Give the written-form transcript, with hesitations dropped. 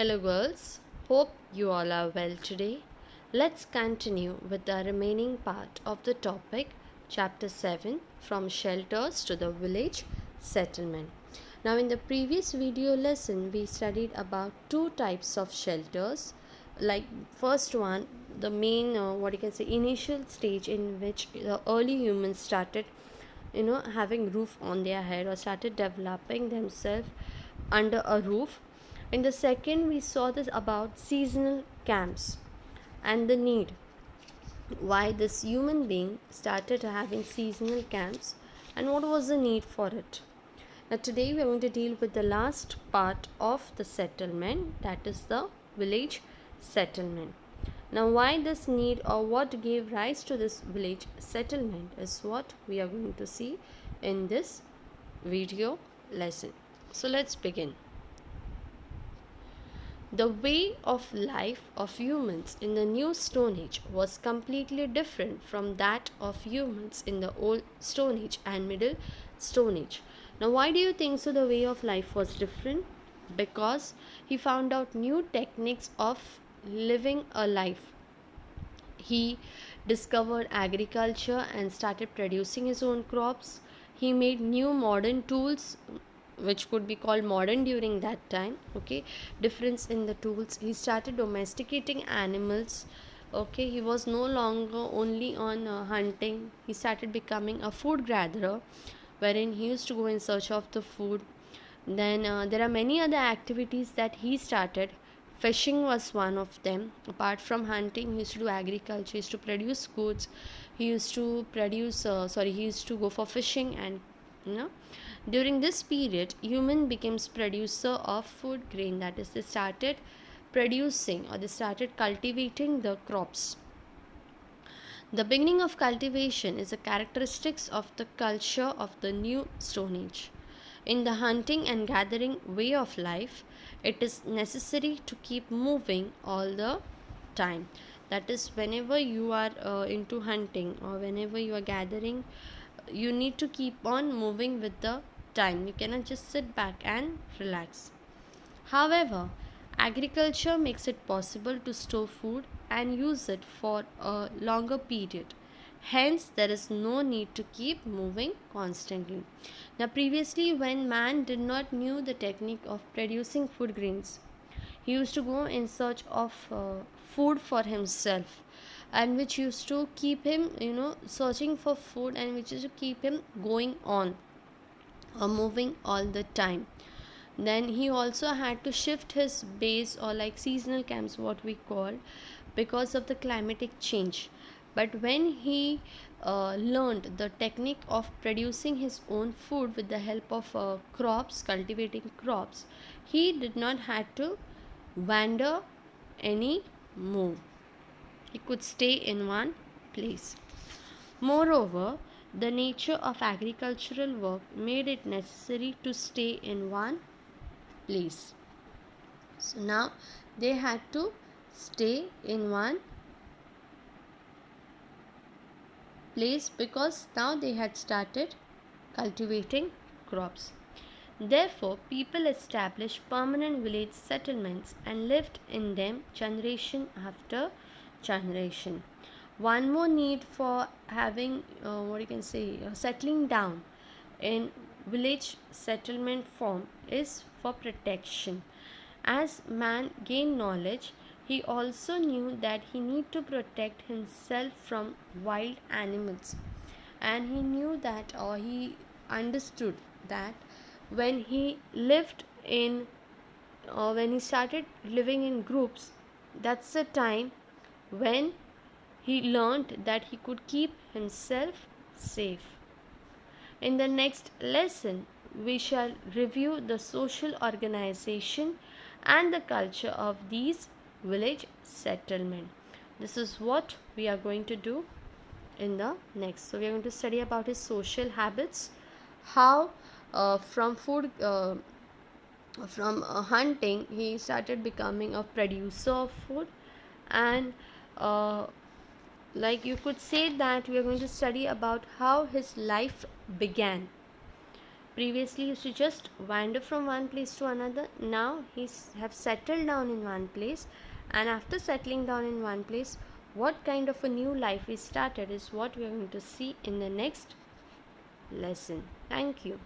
Hello, girls. Hope you all are well today. Let's continue with the remaining part of the topic, Chapter 7 From Shelters to the Village Settlement. Now, in the previous video lesson, we studied about two types of shelters. Like, first one, the main, initial stage in which the early humans started having roof on their head or started developing themselves under a roof. In the second, we saw this about seasonal camps and the need why this human being started having seasonal camps and what was the need for it. Now today we are going to deal with the last part of the settlement, that is the village settlement. Now why this need or what gave rise to this village settlement is what we are going to see in this video lesson. So let's begin. The way of life of humans in the New Stone Age was completely different from that of humans in the Old Stone Age and Middle Stone Age. Now, why do you think so? The way of life was different? Because he found out new techniques of living a life. He discovered agriculture and started producing his own crops. He made new modern tools which could be called modern during that time. Okay, difference in the tools. He started domesticating animals. Okay, he was no longer only on hunting. He started becoming a food gatherer, wherein he used to go in search of the food. Then there are many other activities that he started. Fishing was one of them. Apart from hunting, he used to do agriculture. He used to produce goods. He used to he used to go for fishing, and you know during this period human becomes producer of food grain, that is they started producing or they started cultivating the crops. The beginning of cultivation is a characteristics of the culture of the New Stone Age. In the hunting and gathering way of life, it is necessary to keep moving all the time. That is, whenever you are into hunting or whenever you are gathering, you need to keep on moving with the time. You cannot just sit back and relax. However, agriculture makes it possible to store food and use it for a longer period. Hence, there is no need to keep moving constantly. Now, previously, when man did not knew the technique of producing food grains, he used to go in search of food for himself, and which used to keep him, searching for food, and which used to keep him going on or moving all the time. Then he also had to shift his base, or like seasonal camps what we call, because of the climatic change. But when he learned the technique of producing his own food with the help of crops, cultivating crops, he did not had to wander any more. He could stay in one place. Moreover, the nature of agricultural work made it necessary to stay in one place. So now they had to stay in one place because now they had started cultivating crops. Therefore, people established permanent village settlements and lived in them generation after generation. One more need for having settling down in village settlement form is for protection. As man gained knowledge, he also knew that he need to protect himself from wild animals, and he knew that, or he understood that when he lived in or when he started living in groups, that's the time when he learned that he could keep himself safe. In the next lesson, we shall review the social organization and the culture of these village settlement. This is what we are going to do in the next. So we are going to study about his social habits, how from hunting he started becoming a producer of food, and you could say that we are going to study about how his life began. Previously, he used to just wander from one place to another. Now he's have settled down in one place, and after settling down in one place, what kind of a new life he started is what we are going to see in the next lesson. Thank you.